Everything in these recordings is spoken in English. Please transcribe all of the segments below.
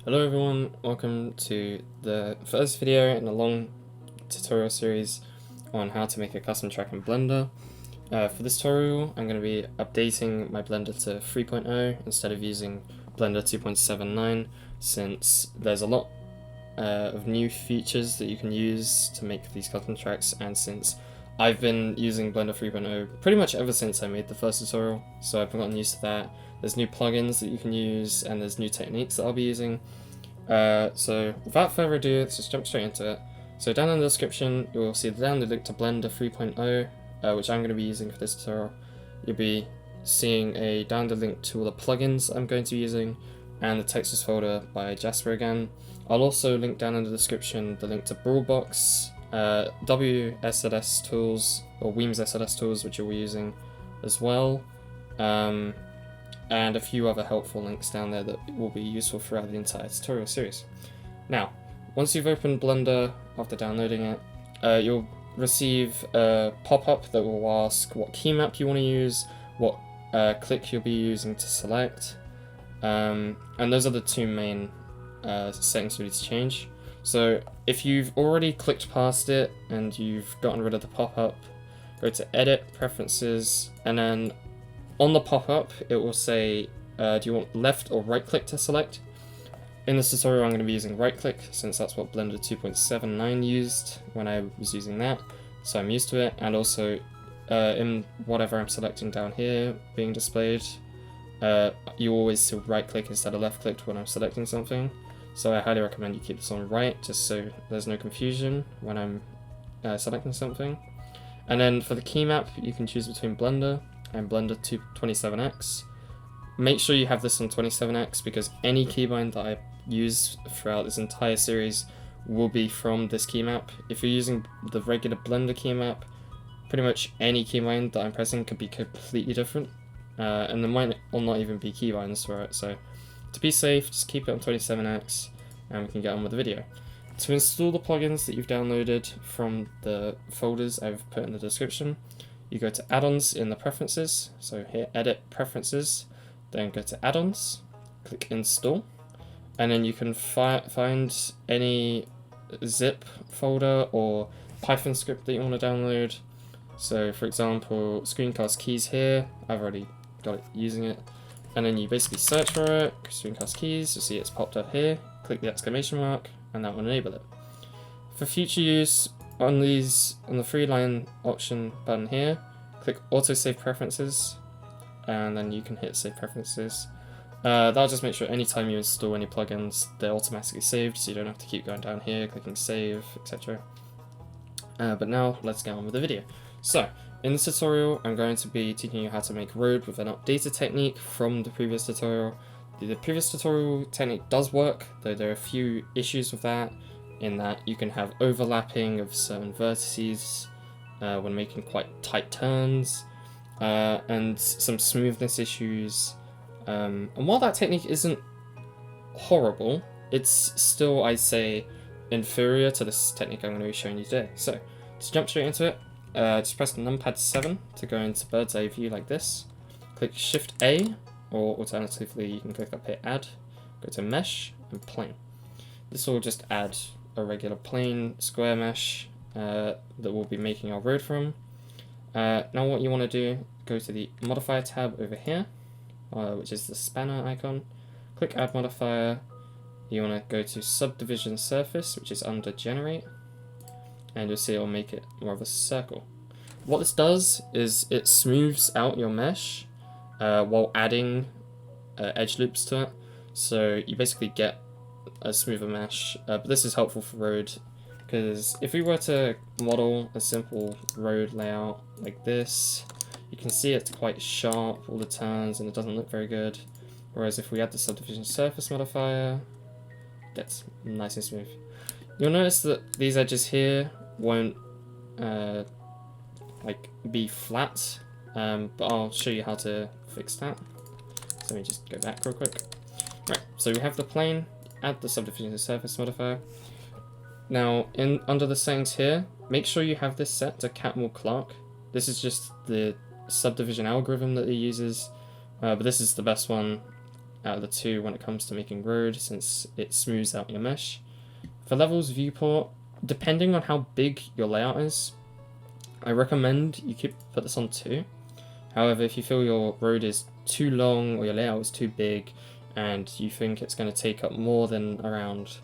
Hello everyone, welcome to the first video in a long tutorial series on how to make a custom track in Blender. For this tutorial I'm going to be updating my Blender to 3.0 instead of using Blender 2.79, since there's a lot of new features that you can use to make these custom tracks, and since I've been using Blender 3.0 pretty much ever since I made the first tutorial, so I've gotten used to that. There's new plugins that you can use, and there's new techniques that I'll be using. So without further ado, let's just jump straight into it. So down in the description, you will see the download link to Blender 3.0, which I'm going to be using for this tutorial. You'll be seeing a download link to all the plugins I'm going to be using, and the textures folder by Zappg again. I'll also link down in the description the link to Brawlbox, WSLS tools, or Weems SLS tools, which you'll be using as well. And a few other helpful links down there that will be useful throughout the entire tutorial series. Now, once you've opened Blender after downloading it, you'll receive a pop-up that will ask what key map you want to use, what click you'll be using to select, and those are the two main settings you need to change. So if you've already clicked past it and you've gotten rid of the pop-up, go to Edit, Preferences, and then on the pop-up, it will say, do you want left or right click to select? In this tutorial, I'm going to be using right click, since that's what Blender 2.79 used when I was using that, so I'm used to it. And also, in whatever I'm selecting down here being displayed, you always see right click instead of left click when I'm selecting something. So I highly recommend you keep this on right, just so there's no confusion when I'm selecting something. And then for the key map, you can choose between Blender and Blender 27X. Make sure you have this on 27X, because any keybind that I use throughout this entire series will be from this key map. If you're using the regular Blender key map, pretty much any keybind that I'm pressing could be completely different, and there might or not even be keybinds for it. So to be safe, just keep it on 27X and we can get on with the video. To install the plugins that you've downloaded from the folders I've put in the description, you go to Add-ons in the Preferences, so here Edit, Preferences, then go to Add-ons, click Install, and then you can find any zip folder or Python script that you want to download. So for example, screencast keys here, I've already got it using it, and then you basically search for it, screencast keys, you see it's popped up here, click the exclamation mark, and that will enable it. For future use, on the 3-line option button here, click Auto Save Preferences, and then you can hit Save Preferences. That'll just make sure anytime you install any plugins, they're automatically saved, so you don't have to keep going down here, clicking Save, etc. But now, let's get on with the video. So, in this tutorial, I'm going to be teaching you how to make road with an updated technique from the previous tutorial. The previous tutorial technique does work, though there are a few issues with that, in that you can have overlapping of certain vertices when making quite tight turns, and some smoothness issues. And while that technique isn't horrible, it's still, I'd say, inferior to this technique I'm going to be showing you today. So, to jump straight into it, just press numpad 7 to go into bird's eye view like this. Click Shift A, or alternatively you can click up here Add, go to Mesh, and Plane. This will just add a regular plain square mesh that we'll be making our road from. Now what you want to do, go to the modifier tab over here, which is the spanner icon, click add modifier, you want to go to subdivision surface, which is under generate, and you'll see it'll make it more of a circle. What this does is it smooths out your mesh while adding edge loops to it, so you basically get a smoother mesh, but this is helpful for road, because if we were to model a simple road layout like this, you can see it's quite sharp, all the turns, and it doesn't look very good, whereas if we add the subdivision surface modifier, it gets nice and smooth. You'll notice that these edges here won't be flat, but I'll show you how to fix that. So let me just go back real quick. Right, so we have the plane, add the subdivision surface modifier. Now, under the settings here, make sure you have this set to Catmull Clark. This is just the subdivision algorithm that it uses, but this is the best one out of the two when it comes to making road, since it smooths out your mesh. For levels viewport, depending on how big your layout is, I recommend you put this on 2. However, if you feel your road is too long or your layout is too big and you think it's going to take up more than around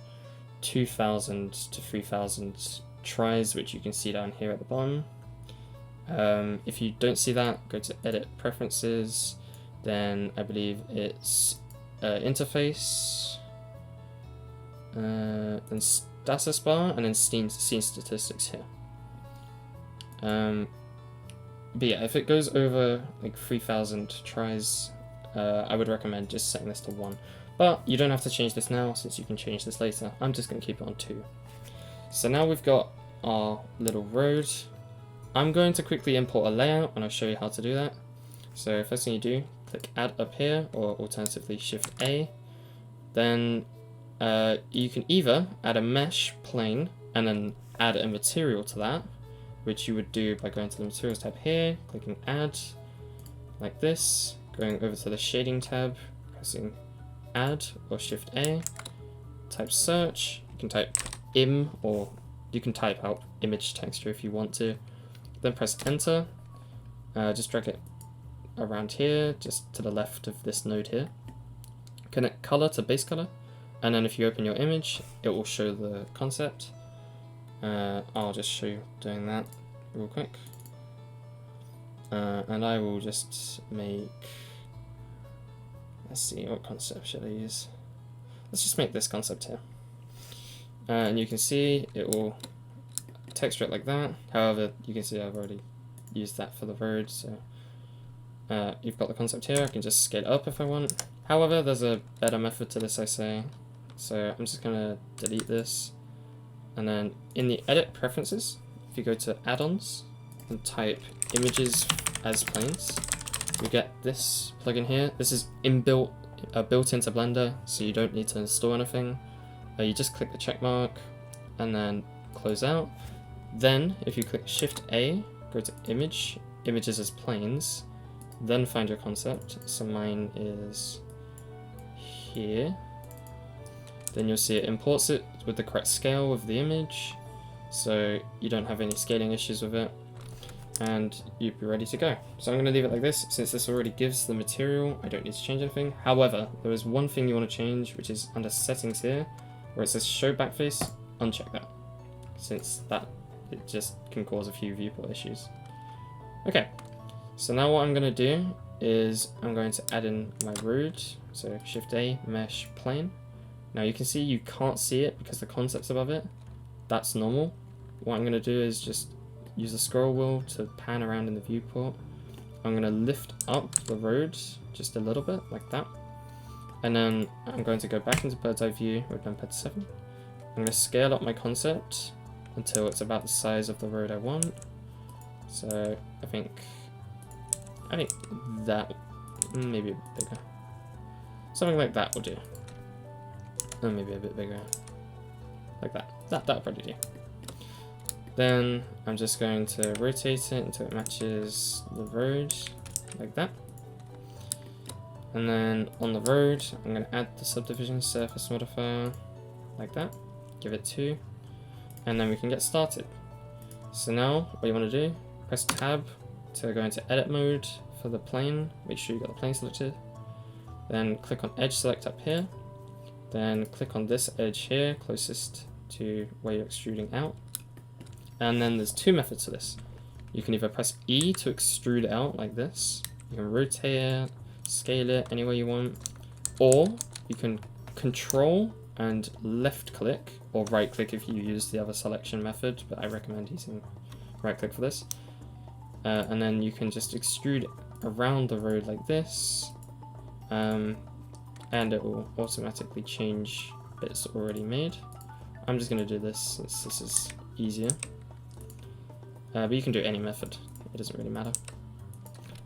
2,000 to 3,000 tries, which you can see down here at the bottom. If you don't see that, go to Edit Preferences, then I believe it's Interface, then Status Bar, and then Scene Statistics here. But yeah, if it goes over like 3,000 tries, I would recommend just setting this to 1. But you don't have to change this now, since you can change this later. I'm just going to keep it on 2. So now we've got our little road. I'm going to quickly import a layout, and I'll show you how to do that. So first thing you do, click Add up here, or alternatively Shift A. Then you can either add a mesh plane and then add a material to that, which you would do by going to the Materials tab here, clicking Add, like this, going over to the Shading tab, pressing Add or Shift A, type Search, you can type Im, or you can type out Image Texture if you want to, then press Enter, just drag it around here, just to the left of this node here, connect Color to Base Color, and then if you open your image, it will show the concept. I'll just show you doing that real quick. And I will just make, let's see, what concept should I use? Let's just make this concept here. And you can see it will texture it like that. However, you can see I've already used that for the road, so you've got the concept here. I can just scale it up if I want. However, there's a better method to this, I say. So I'm just gonna delete this. And then in the Edit Preferences, if you go to Add-ons and type Images as Planes, you get this plugin here. This is built into Blender, so you don't need to install anything. You just click the check mark and then close out. Then, if you click Shift A, go to Images as Planes, then find your concept. So mine is here. Then you'll see it imports it with the correct scale of the image, so you don't have any scaling issues with it, and you'd be ready to go. So I'm going to leave it like this, since this already gives the material, I don't need to change anything. However, there is one thing you want to change, which is under Settings here, where it says Show Backface, uncheck that, since it just can cause a few viewport issues. Okay, so now what I'm going to do is I'm going to add in my road, so Shift A, Mesh, Plane. Now you can see you can't see it because the concept's above it. That's normal. What I'm going to do is just use the scroll wheel to pan around in the viewport. I'm going to lift up the road just a little bit, like that. And then I'm going to go back into bird's eye view with numpad 7. I'm going to scale up my concept until it's about the size of the road I want. So I think that, maybe a bit bigger. Something like that will do. Or maybe a bit bigger. Like that. That'll probably do. Then I'm just going to rotate it until it matches the road, like that. And then on the road, I'm going to add the subdivision surface modifier, like that. Give it 2. And then we can get started. So now, what you want to do, press Tab to go into edit mode for the plane. Make sure you got the plane selected. Then click on Edge Select up here. Then click on this edge here, closest to where you're extruding out. And then there's 2 methods to this. You can either press E to extrude out like this. You can rotate it, scale it any way you want. Or you can Control and left click, or right click if you use the other selection method, but I recommend using right click for this. And then you can just extrude around the road like this. And it will automatically change bits already made. I'm just going to do this since this is easier. But you can do any method, it doesn't really matter.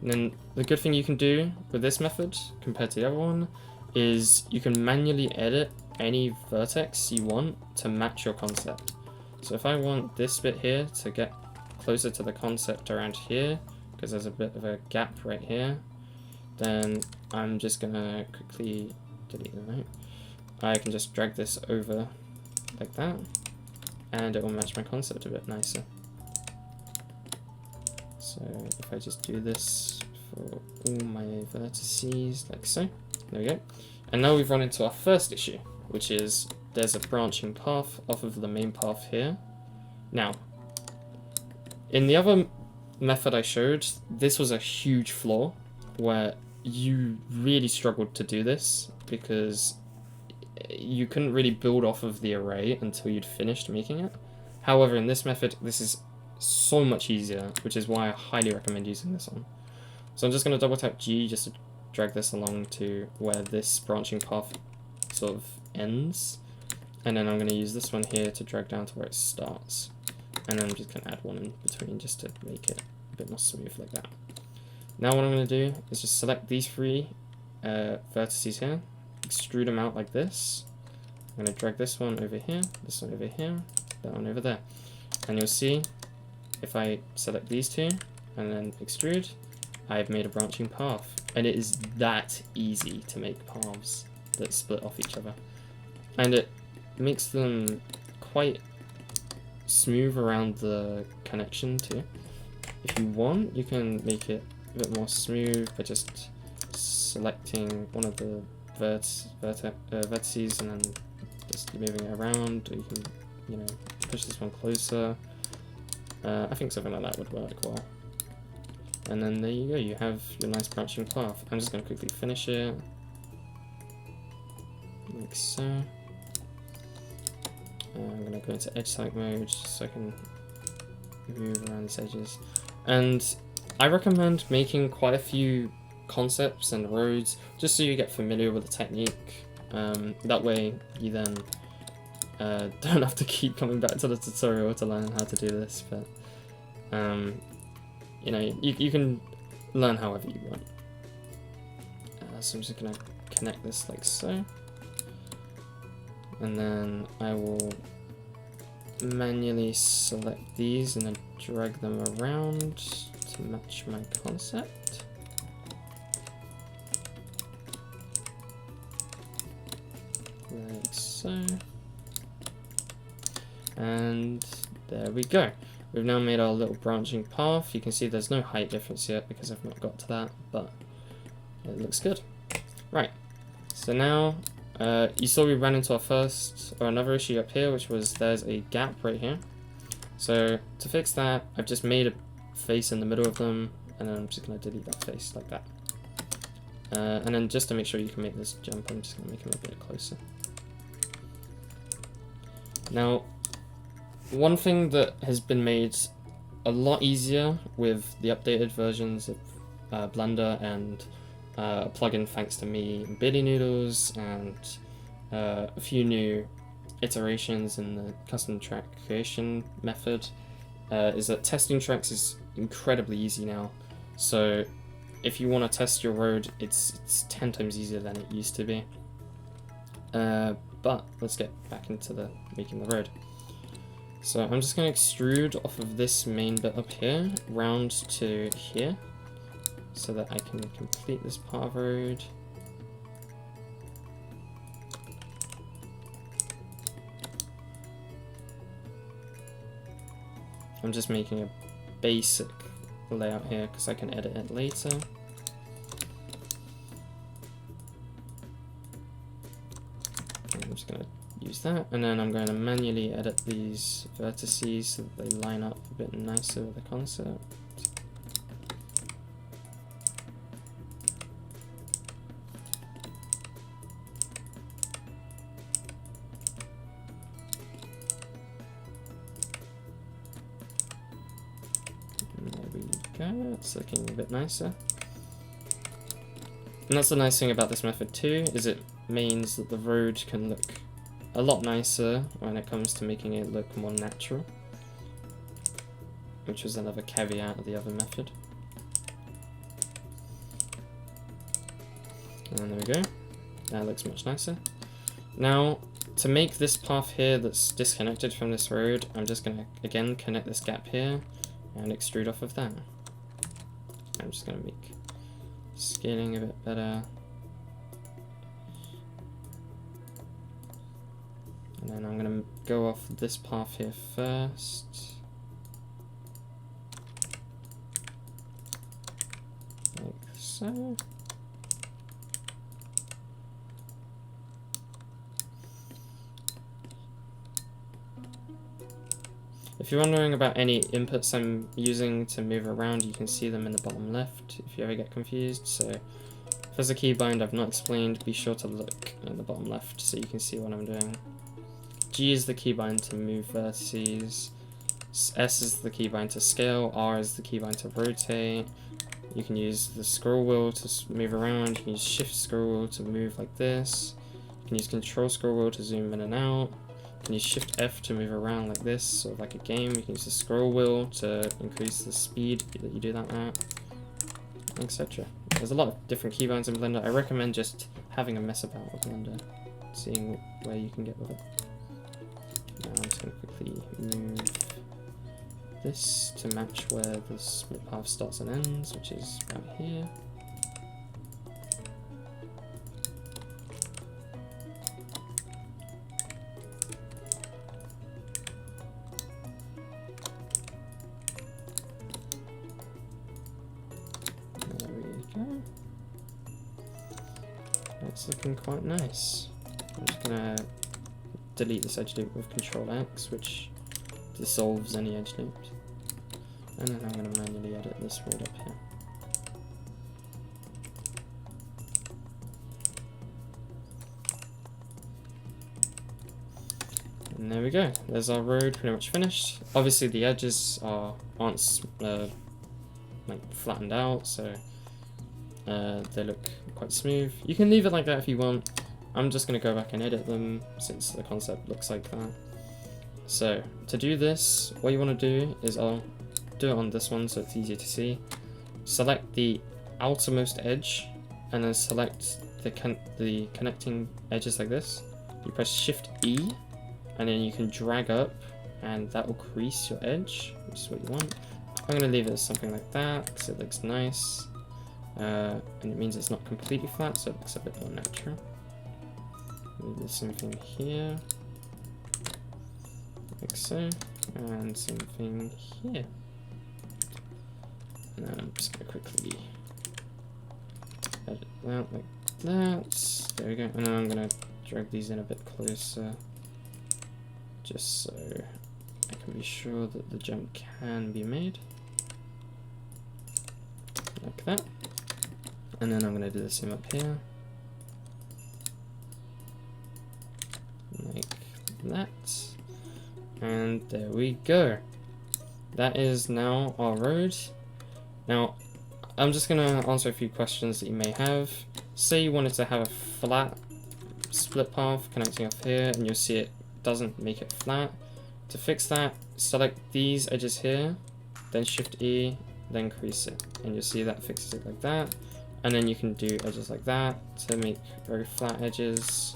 And then the good thing you can do with this method compared to the other one is you can manually edit any vertex you want to match your concept. So if I want this bit here to get closer to the concept around here, because there's a bit of a gap right here, then I'm just gonna quickly delete the note. I can just drag this over like that, and it will match my concept a bit nicer. So if I just do this for all my vertices, like so, there we go. And now we've run into our first issue, which is there's a branching path off of the main path here. Now, in the other method I showed, this was a huge flaw where you really struggled to do this because you couldn't really build off of the array until you'd finished making it. However, in this method, this is so much easier, which is why I highly recommend using this one. So I'm just going to double tap G just to drag this along to where this branching path sort of ends. And then I'm going to use this one here to drag down to where it starts. And then I'm just going to add one in between just to make it a bit more smooth like that. Now what I'm going to do is just select these three vertices here, extrude them out like this. I'm going to drag this one over here, that one over there. And you'll see if I select these two and then extrude, I've made a branching path. And it is that easy to make paths that split off each other. And it makes them quite smooth around the connection too. If you want, you can make it a bit more smooth by just selecting one of the vertices and then just moving it around, or you can, you know, push this one closer. I think something like that would work well. And then there you go, you have your nice branching path. I'm just going to quickly finish it, like so. I'm going to go into edge select mode so I can move around these edges. And I recommend making quite a few concepts and roads just so you get familiar with the technique. That way you then don't have to keep coming back to the tutorial to learn how to do this. But you know, you can learn however you want. So I'm just going to connect this like so. And then I will manually select these and then drag them around to match my concept. Like so. And there we go. We've now made our little branching path. You can see there's no height difference yet because I've not got to that, but it looks good. Right, so now you saw we ran into our another issue up here, which was there's a gap right here. So to fix that, I've just made a face in the middle of them, and then I'm just going to delete that face like that. And then just to make sure you can make this jump, I'm just going to make him a bit closer. Now, one thing that has been made a lot easier with the updated versions of Blender and a plugin thanks to me, Billy Noodles, and a few new iterations in the custom track creation method, is that testing tracks is incredibly easy now. So if you want to test your road, it's 10 times easier than it used to be. But let's get back into making the road. So I'm just going to extrude off of this main bit up here, round to here, so that I can complete this part of road. I'm just making a basic layout here because I can edit it later. I'm just going to use that, and then I'm going to manually edit these vertices so that they line up a bit nicer with the concept. There we go, it's looking a bit nicer. And that's the nice thing about this method too, is it means that the road can look a lot nicer when it comes to making it look more natural, which was another caveat of the other method. And there we go, that looks much nicer. Now, to make this path here that's disconnected from this road, I'm just going to again connect this gap here and extrude off of that. I'm just going to make scaling a bit better. And then I'm going to go off this path here first. Like so. If you're wondering about any inputs I'm using to move around, you can see them in the bottom left if you ever get confused. So if there's a keybind I've not explained, be sure to look in the bottom left so you can see what I'm doing. G is the keybind to move vertices, S is the keybind to scale, R is the keybind to rotate. You can use the scroll wheel to move around, you can use shift scroll wheel to move like this, you can use control scroll wheel to zoom in and out. You can use Shift F to move around like this, sort of like a game. You can use the scroll wheel to increase the speed that you do that at, etc. There's a lot of different keybinds in Blender. I recommend just having a mess about with Blender, seeing where you can get with it. Now I'm just going to quickly move this to match where the split path starts and ends, which is right here. It's looking quite nice. I'm just gonna delete this edge loop with Control X, which dissolves any edge loops. And then I'm gonna manually edit this road up here. And there we go. There's our road pretty much finished. Obviously the edges aren't like flattened out, so they look quite smooth. You can leave it like that if you want. I'm just going to go back and edit them since the concept looks like that. So to do this, what you want to do is I'll do it on this one so it's easier to see. Select the outermost edge and then select the connecting edges like this. You press Shift E and then you can drag up and that will crease your edge, which is what you want. I'm going to leave it as something like that because it looks nice. And it means it's not completely flat, so it looks a bit more natural. Do the same thing here, like so, and same thing here. And then I'm just going to quickly edit that like that. There we go. And then I'm going to drag these in a bit closer, just so I can be sure that the jump can be made. Like that. And then I'm going to do the same up here. Like that. And there we go. That is now our road. Now, I'm just going to answer a few questions that you may have. Say you wanted to have a flat split path connecting up here, and you'll see it doesn't make it flat. To fix that, select these edges here, then Shift E, then crease it. And you'll see that fixes it like that. And then you can do edges like that to make very flat edges.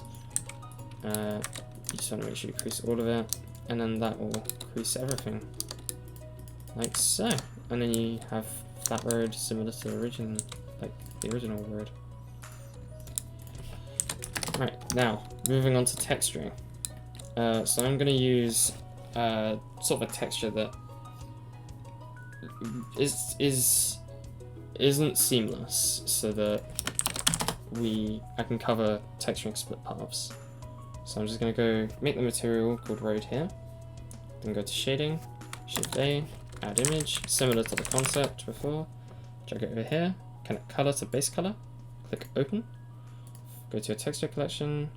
You just want to make sure you crease all of it. And then that will crease everything. Like so. And then you have flat road similar to the original road. Right, now, moving on to texturing. So I'm going to use sort of a texture that isn't seamless, so that I can cover texturing split paths. So I'm just going to go make the material called road here, then go to shading, Shift A, add image, similar to the concept before, drag it over here, connect color to base color, click open, go to your texture collection.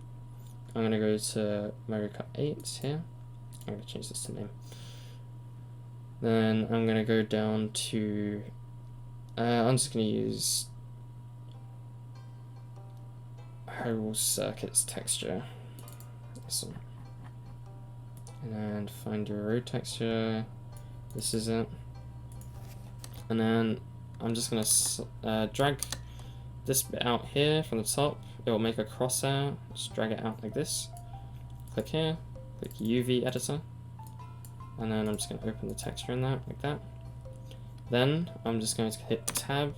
I'm going to go to Mario Kart 8 here. I'm going to change this to name. Then I'm going to go down to I'm just going to use whole circuits texture. Awesome. And then find your road texture. This is it. And then I'm just going to drag this bit out here from the top. It will make a crosshair. Just drag it out like this. Click here. Click UV editor. And then I'm just going to open the texture in that, like that. Then I'm just going to hit tab,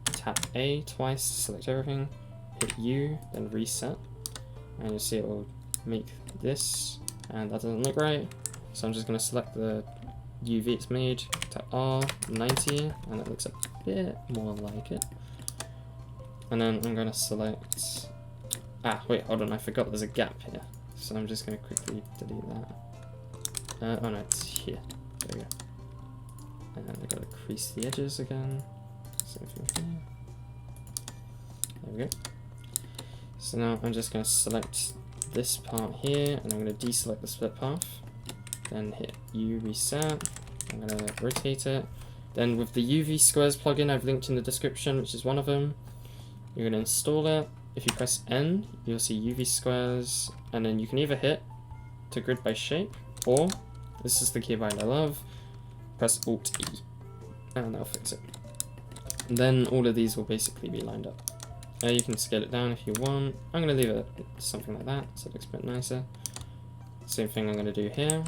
tap A twice to select everything, hit U, then reset, and you'll see it will make this, and that doesn't look right. So I'm just going to select the UV it's made, tap R, 90, and it looks a bit more like it. And then I'm going to select, wait, hold on, I forgot there's a gap here. So I'm just going to quickly delete that. Oh no, it's here. There we go. And I've got to crease the edges again. Same thing here. There we go. So now I'm just going to select this part here, and I'm going to deselect the split path. Then hit U reset. I'm going to rotate it. Then with the UV squares plugin I've linked in the description, which is one of them, you're going to install it. If you press N, you'll see UV squares, and then you can either hit to grid by shape, or, this is the keybind I love, press Alt E, and that'll fix it. And then all of these will basically be lined up. You can scale it down if you want. I'm going to leave it something like that, so it looks a bit nicer. Same thing I'm going to do here.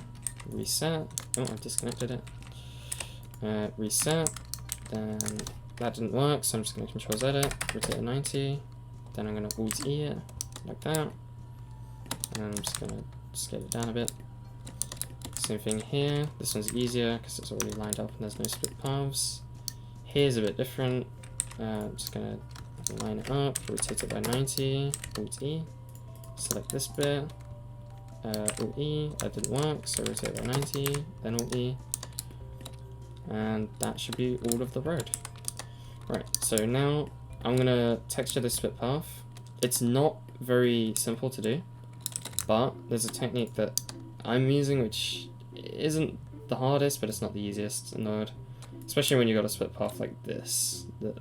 Reset. Oh, I've disconnected it. Reset. Then that didn't work, so I'm just going to Control Z it, rotate it 90. Then I'm going to Alt E it, like that. And I'm just going to scale it down a bit. Same thing here. This one's easier because it's already lined up and there's no split paths. Here's a bit different. I'm just going to line it up, rotate it by 90, Alt E, select this bit, Alt E, that didn't work, so rotate by 90, then Alt E, and that should be all of the road. Right, so now I'm going to texture this split path. It's not very simple to do, but there's a technique that I'm using which isn't the hardest, but it's not the easiest in Node, especially when you've got a split path like this that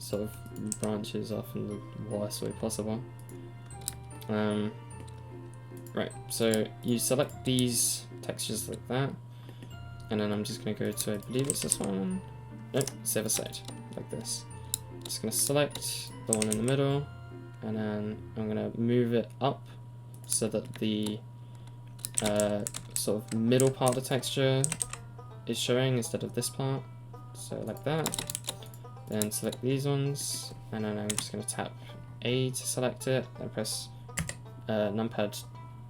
sort of branches off in the worst way possible. Right, so you select these textures like that, and then I'm just going to go to, I believe it's this one, nope, it's the other side, like this. Just going to select the one in the middle, and then I'm going to move it up so that the sort of middle part of the texture is showing instead of this part, so like that. Then select these ones, and then I'm just going to tap A to select it, then press numpad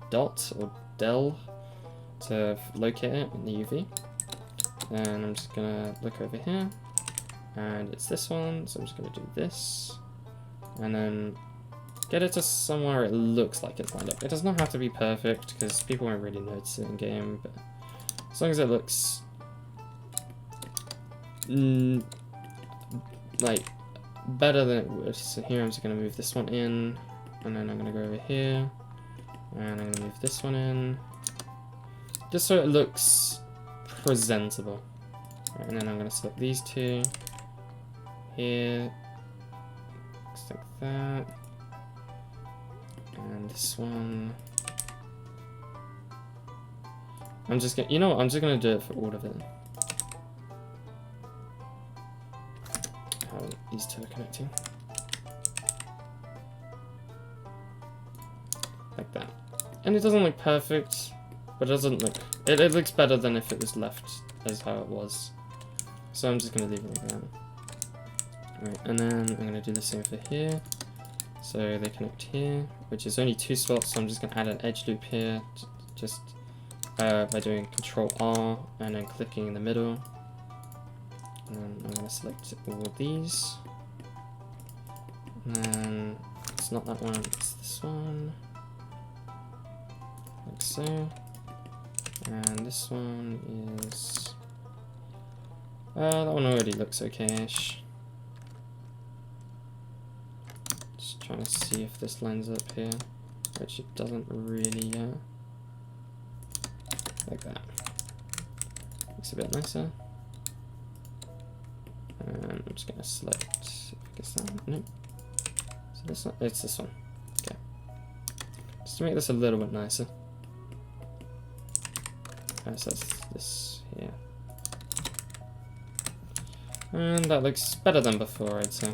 dot or del to locate it in the UV. And I'm just going to look over here, and it's this one, so I'm just going to do this, and then get it to somewhere it looks like it's lined up. It does not have to be perfect, because people won't really notice it in game, but as long as it looks like better than it would. So here I'm just going to move this one in, and then I'm going to go over here, and I'm going to move this one in, just so it looks presentable. Right, and then I'm going to select these two here, looks like that, and this one. I'm just gonna, you know what, I'm just going to do it for all of it. How these two are connecting. Like that. And it doesn't look perfect, but it doesn't look, it looks better than if it was left as how it was. So I'm just going to leave it like that. Right, and then I'm going to do the same for here. So they connect here, which is only 2 spots, so I'm just going to add an edge loop here, just by doing Control R and then clicking in the middle. And then I'm going to select all of these. And then it's not that one, it's this one. Like so. And this one is... that one already looks okay-ish. Just trying to see if this lines up here, which it doesn't really yet. Like that. Looks a bit nicer. And I'm just going to select, I guess that one, nope. So this one, it's this one, okay. Just to make this a little bit nicer. So that's this here. And that looks better than before, I'd say.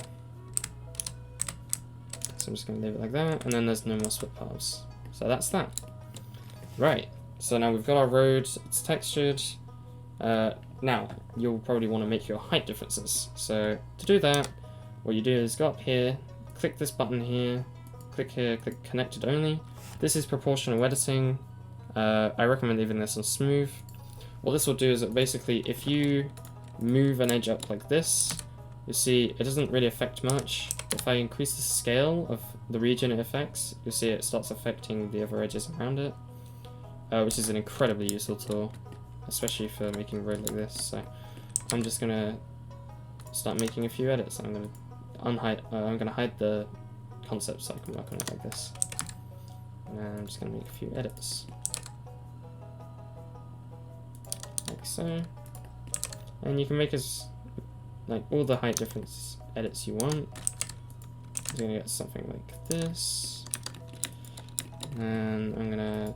So I'm just going to leave it like that, and then there's no more split paths. So that's that. Right, so now we've got our road, it's textured. Now, you'll probably want to make your height differences. So to do that, what you do is go up here, click this button here, click here, click connected only, This is proportional editing. I recommend leaving this on smooth. What this will do is that basically if you move an edge up like this, you see it doesn't really affect much. If I increase the scale of the region it affects, you'll see it starts affecting the other edges around it, which is an incredibly useful tool, especially for making road like this. So I'm just gonna start making a few edits. I'm gonna hide the concept so I can work on it like this. And I'm just gonna make a few edits, like so. And you can make like all the height difference edits you want. I'm gonna get something like this, and I'm gonna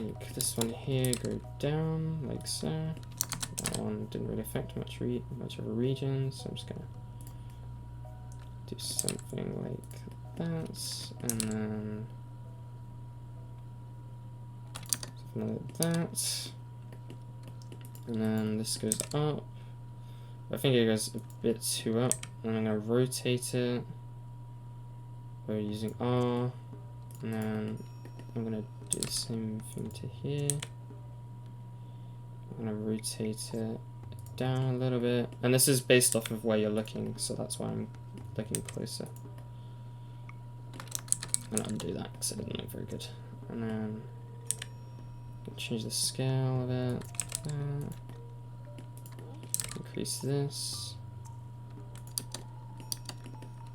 make this one here go down like so. That one didn't really affect much of a region, so I'm just gonna do something like that, and then something like that, and then this goes up. I think it goes a bit too up, and I'm gonna rotate it. We're using R, and then I'm gonna do the same thing to here. I'm gonna rotate it down a little bit, and this is based off of where you're looking, so that's why I'm looking closer. I'm gonna undo that because it didn't look very good. And then change the scale of it. Increase this.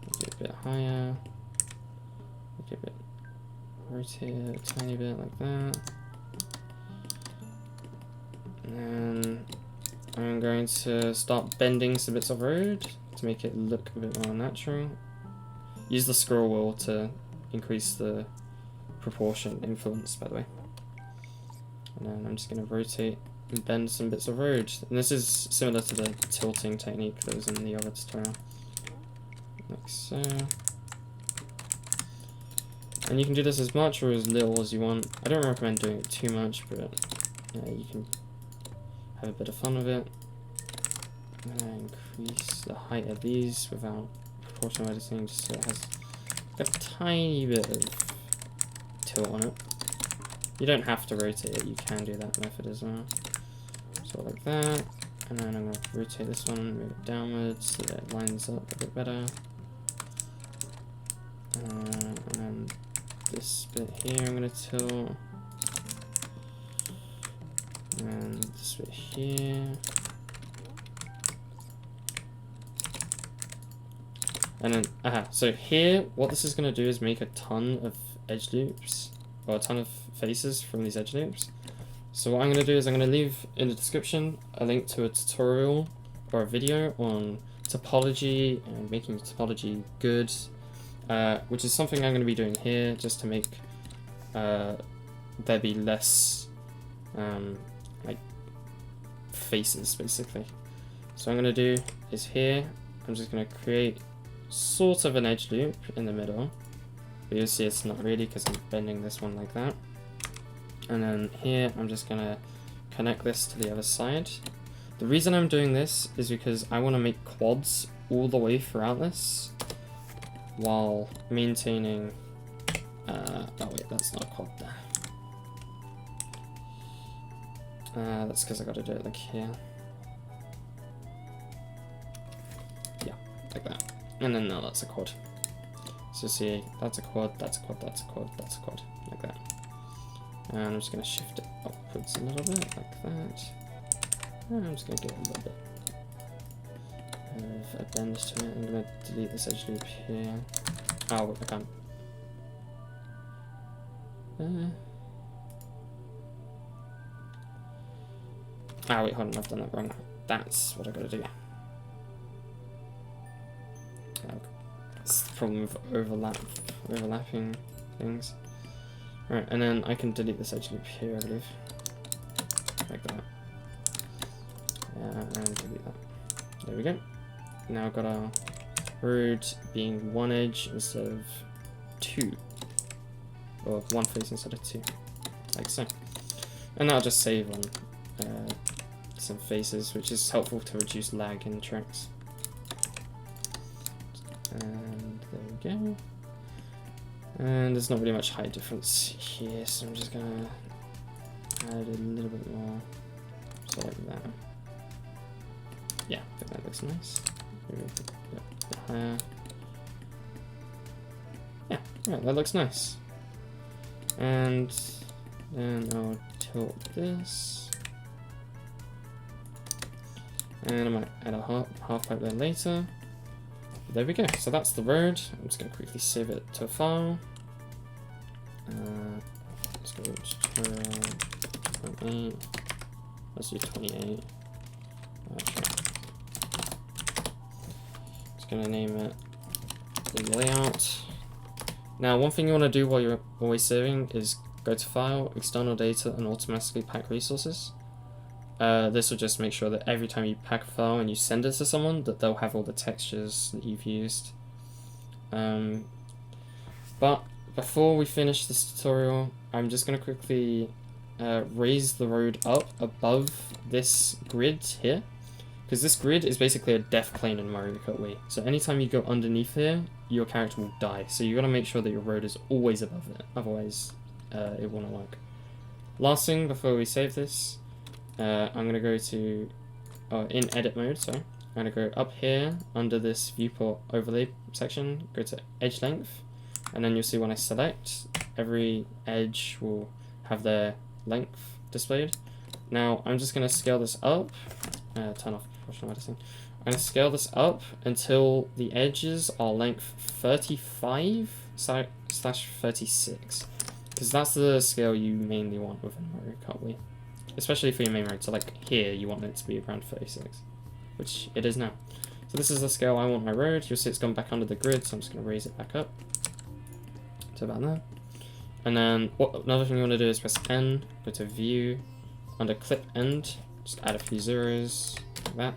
Make it a bit higher. Make it a bit, rotate it a tiny bit like that. And then I'm going to start bending some bits of road to make it look a bit more natural. Use the scroll wheel to increase the proportion influence, by the way. And then I'm just going to rotate and bend some bits of road. And this is similar to the tilting technique that was in the other tutorial. Like so. And you can do this as much or as little as you want. I don't recommend doing it too much, but you can have a bit of fun with it. And increase the height of these without proportional editing, just so it has a tiny bit of tilt on it. You don't have to rotate it, you can do that method as well. So like that, and then I'm going to rotate this one, move it downwards so that it lines up a bit better. And then this bit here I'm going to tilt. And this bit here. And then, so here, what this is going to do is make a ton of edge loops, or a ton of faces from these edge loops. So what I'm going to do is I'm going to leave in the description a link to a tutorial or a video on topology and making topology good, which is something I'm going to be doing here just to make there be less like faces, basically. So what I'm going to do is here, I'm just going to create sort of an edge loop in the middle, but you'll see it's not really because I'm bending this one like that. And then here I'm just gonna connect this to the other side. The reason I'm doing this is because I want to make quads all the way throughout this while maintaining oh wait, that's not a quad there. That's because I got to do it like here. Yeah, like that. And then now that's a quad. So see, that's a quad, that's a quad, that's a quad, that's a quad, like that. And I'm just going to shift it upwards a little bit, like that. And I'm just going to give it a little bit of a bend to it. I'm going to delete this edge loop here. Oh, I can't. Oh wait, hold on, I've done that wrong. That's what I got to do. That's the problem with overlapping things. Alright, and then I can delete this edge loop here, I believe. Like that. And delete that. There we go. Now I've got our road being one edge instead of two. Or one face instead of two. Like so. And that'll just save on some faces, which is helpful to reduce lag in tracks. And there we go. And there's not really much height difference here, so I'm just gonna add a little bit more, so like that. Yeah, I think that looks nice. Maybe a bit higher. Yeah, right, that looks nice. And then I'll tilt this. And I might add a half pipe there later. There we go. So that's the road. I'm just going to quickly save it to a file. Let's go to 28. Let's do 28. Okay. Just going to name it the layout. Now, one thing you want to do while you're always saving is go to File, External Data, and automatically pack resources. This will just make sure that every time you pack a file and you send it to someone, that they'll have all the textures that you've used. But before we finish this tutorial, I'm just going to quickly raise the road up above this grid here. Because this grid is basically a death plane in Mario Kart Wii. So anytime you go underneath here, your character will die. So you got to make sure that your road is always above it. Otherwise, it won't work. Last thing before we save this, I'm going to go to, in edit mode, sorry. I'm going to go up here under this viewport overlay section, go to edge length, and then you'll see when I select, every edge will have their length displayed. Now I'm just going to scale this up, turn off proportional editing. I'm going to scale this up until the edges are length 35/36, because that's the scale you mainly want within Mario Kart Wii. Especially for your main road, so like here you want it to be around 36, which it is now. So this is the scale I want my road. You'll see it's gone back under the grid, so I'm just going to raise it back up to about there. And then another thing you want to do is press N, go to View, under Clip End, just add a few zeros like that,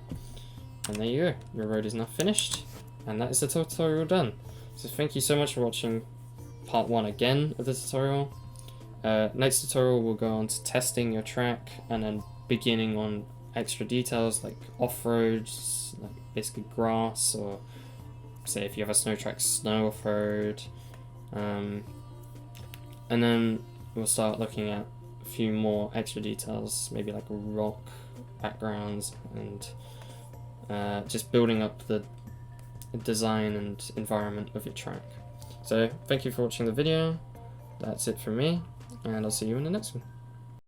and there you go. Your road is now finished, and that is the tutorial done. So thank you so much for watching part 1 again of the tutorial. Next tutorial we'll go on to testing your track and then beginning on extra details like off-roads, like basically grass, or say if you have a snow track, snow off-road. And then we'll start looking at a few more extra details, maybe like rock backgrounds, and just building up the design and environment of your track. So thank you for watching the video. That's it from me, and I'll see you in the next one.